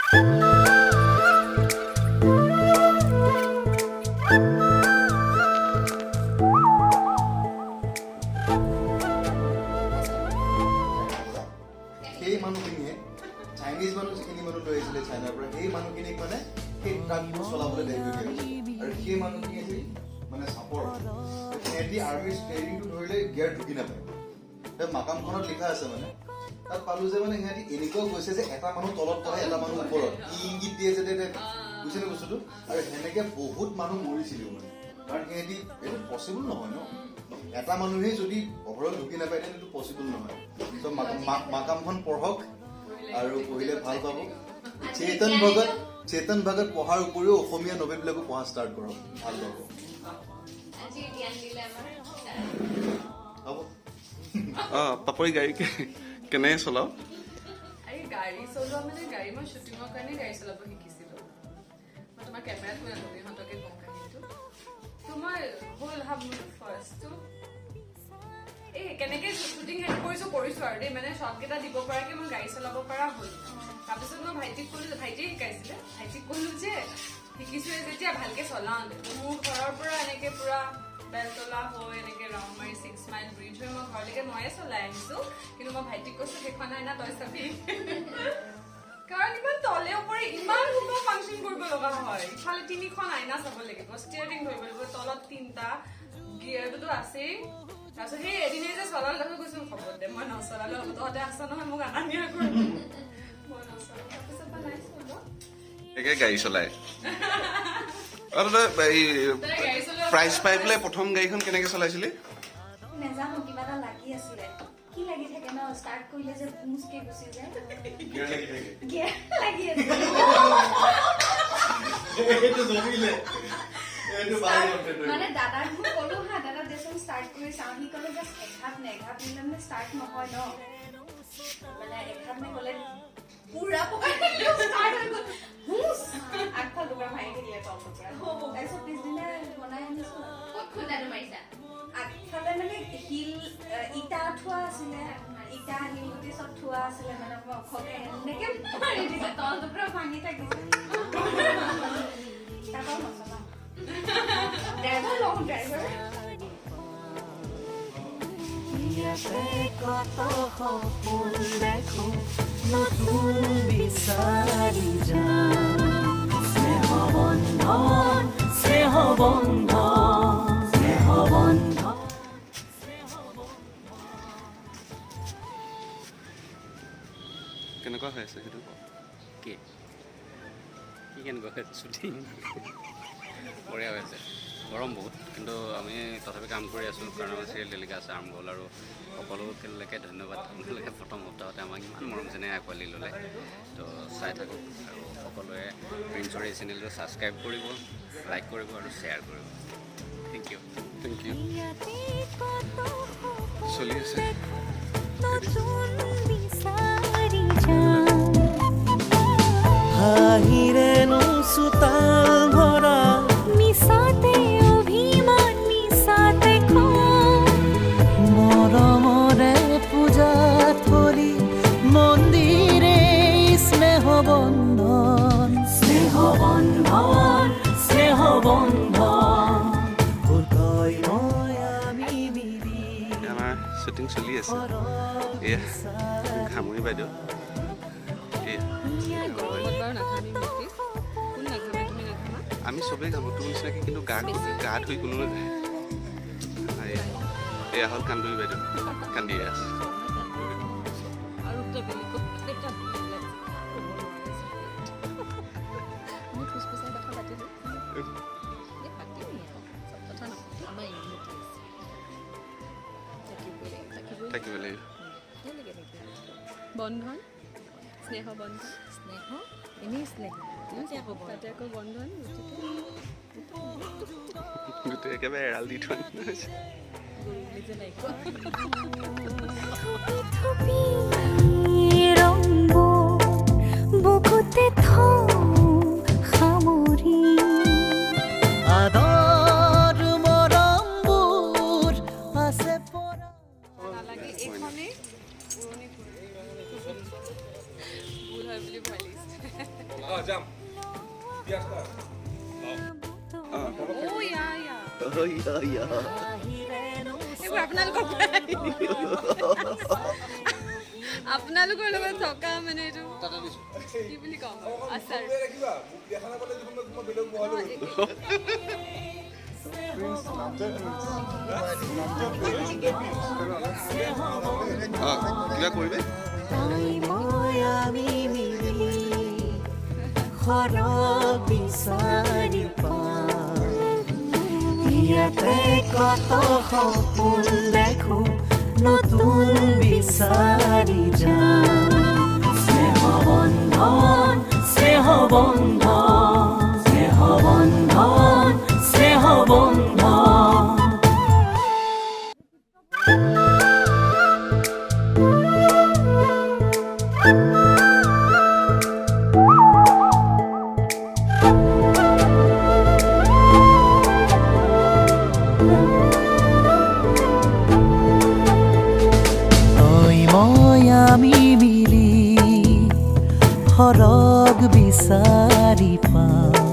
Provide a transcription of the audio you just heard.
Chinese মানুহ যিখিনি মানুহ লৈ আহিছিলে চাইনাৰ পৰা সেই মানুহখিনিক মানে সেই ট্ৰাকবোৰ চলাবলৈ দায়িত্ব দিয়া হৈছিল আৰু সেই মানুহখিনি আছিল মানে চাপৰ সিহঁতি আৰ্মিৰ ট্ৰেইনিংটো ধৰিলে গিয়াৰ ঢুকি নাপায় মাকামখনত লিখা আছে মানে তাত পালো যে মানে সিহঁতি এনেকুৱাও কৈছে যে এটা মানুহ তলত পঢ়ে এটা মানুহ ওপৰত ইংগিত দিয়ে যে বুজিছে নে বস্তুটো আৰু সেনেকে বহুত মানুহ মৰিছিলেও মানে কাৰণ সিহঁতি এইটো পচিবল নহয় ন এটা মানুহেই যদি অহৰহ ঢুকি নাপায় তেন্তে এইটো পচিবল নহয় চ' মাকামখন পঢ়ক আৰু পঢ়িলে ভাল পাব চেতন ভগত পঢ়াৰ উপৰিও অসমীয়া নভেলবিলাকো পঢ়া ষ্টাৰ্ট কৰক ভাল পাব পাপৰি গাড়ী কেনে চলাও গাড়ী চলোৱা মানে গাড়ী মই শ্বুটিঙৰ কাৰণে গাড়ী চলাব শিকিছিলো মই তোমাৰ কেমেৰাত কৈ নাথাকো ইহঁতকে কম কাহিনীটো তো মই হ'ল হাব মোৰ ফাৰ্ষ্টটো কেনেকে শ্বুটিং কৰিছো আৰু দেই মানে শ্বটকেইটা দিব পৰাকে মই গাড়ী চলাব পৰা হ'ল তাৰপিছত মই ভাইটিক ক'লো ভাইটিয়ে শিকাইছিলে ভাইটিক ক'লো যে শিকিছোৱে যেতিয়া ভালকে চলাওঁ মোৰ ঘৰৰ পৰা এনেকে পুৰা বেলতলা হৈ এনেকে ৰাউণ্ড মাৰি 6 মাইল ব্ৰিজ হৈ মই ঘৰলৈকে ময়ে চলাই আহিছো কিন্তু মই ভাইটিক কৈছো সেইখন আইনা তই চাবি কাৰণ ইমান তলে ওপৰে ইমান সুন্দৰ ফাংচন কৰিব লগা হয় ইফালে 3খন আইনা চাব লাগিব ষ্টিয়াৰিং ধৰিব লাগিব তলত 3টা গিয়াৰটোতো আছেই তাৰপিছত সেই এদিনে যে চলাল দেখো কৈছো খবৰ দে মই নচলালে তহঁতে আছা নহয় মোক আনা নিয়া কৰিম মই নচলাল তাৰপিছত বনাইছো একে গাড়ী চলাই প্ৰাইজ পাই পেলাই প্ৰথম গাড়ীখন কেনেকে চলাইছিলি নেজানো কিবা এটা লাগি আছিলে কি লাগি থাকে ন ষ্টাৰ্ট কৰিলে যে মুস্কে গুচি যায় গিয়াৰ লাগি থাকে গিয়াৰ লাগি আছে এইটো জমিলে এইটো বাই মানে দাদাক মই ক'লো হা দাদা দেচোন ষ্টাৰ্ট কৰি চাওঁ সি ক'লে জাষ্ট এঘাত নিলে মানে ষ্টাৰ্ট নহয় ন মানে এঘাত ক'লে পুৰা পকাই ষ্টাৰ্ট হৈ গ'ল আগফাল দুবাৰ মাৰি দিলে তলটোৰ পৰা তাৰপিছত পিছদিনা বনাই আনিছো ক'ত খুন্দাটো মাৰিছা আগফালে মানে শিল ইটা থোৱা আছিলে ইটা শিলগুটি চব থোৱা আছিলে মানে মই অখকে এনেকে মাৰি দিছে তলটোৰ পৰা ভাঙি থাকিছে তাৰপৰা নচলাওঁ ড্ৰাইভাৰ লওঁ ড্ৰাইভাৰ কত সপোন দেখো নতুন বিচাৰি যাম স্নেহ বন্ধন স্নেহ বন্ধন স্নেহ বন্ধন কেনেকুৱা হৈ আছে সেইটো কি কেনেকুৱা হৈ আছে শ্বুটিং বঢ়িয়া হৈ আছে গৰম বহুত কিন্তু আমি তথাপি কাম কৰি আছোঁ কাৰণ আমাৰ চিৰিয়েল ডেলিকা আছে আৰম্ভ হ'ল আৰু সকলোলৈকে ধন্যবাদ আপোনালোকে প্ৰথম সপ্তাহতে আমাক ইমান মৰম যেনে আঁকোৱালি ল'লে তো চাই থাকক আৰু সকলোৱে প্ৰিন্সৰ এই চেনেলটো ছাবস্ক্ৰাইব কৰিব লাইক কৰিব আৰু শ্বেয়াৰ কৰিব থেংক ইউ চলি আছে হাঁহিৰে চোতাল ভৰা মিছাতে অভিমান মিছাতে মৰমৰে পূজা থলি মন্দিৰে স্নেহ বন্ধন স্নেহ বন্ধন স্নেহ বন্ধন আমাৰ শ্বুটিং চলি আছে এয়া ঘামুৰি বাইদেউ আমি চবেই ঘামো তোৰ নিচিনাকৈ কিন্তু গা ধুই কোনো নাযায় এয়া হ'ল কান্দুৰি বাইদেউ কান্দিয়ে আছে থাকিব লাগিব বন্ধন স্নেহ বন্ধন স্নেহ এনেই স্নেহ তাতে আকৌ বন্ধন গোটেই একেবাৰে এৰাল দি থোৱা বুকুতে সামৰি আদৰ মৰমবোৰ আছে পৰা নালাগে এইখনেই পুৰণি ভুল হয় বুলি ভয় লাগিছে যাম দিয়া ষ্টাৰ্ট এইবোৰ আপোনালোকৰ আপোনালোকৰ লগত থকা মানে এইটো কি বুলি কম আচাৰ ৰাখিবা মোক দেখা নাপালে দেখোন মই বেলেগ বহালো কিবা কৰিবি তাই মই আমি মিলি সৰগ বিচাৰি পাওঁ ইয়াতে কত সপোন দেখো নতুন বিচাৰি যাওঁ স্নেহ বন্ধন স্নেহ বন্ধন স্নেহ বন্ধন স্নেহ বন্ধন আমি মিলি সৰগ বিচাৰি পাওঁ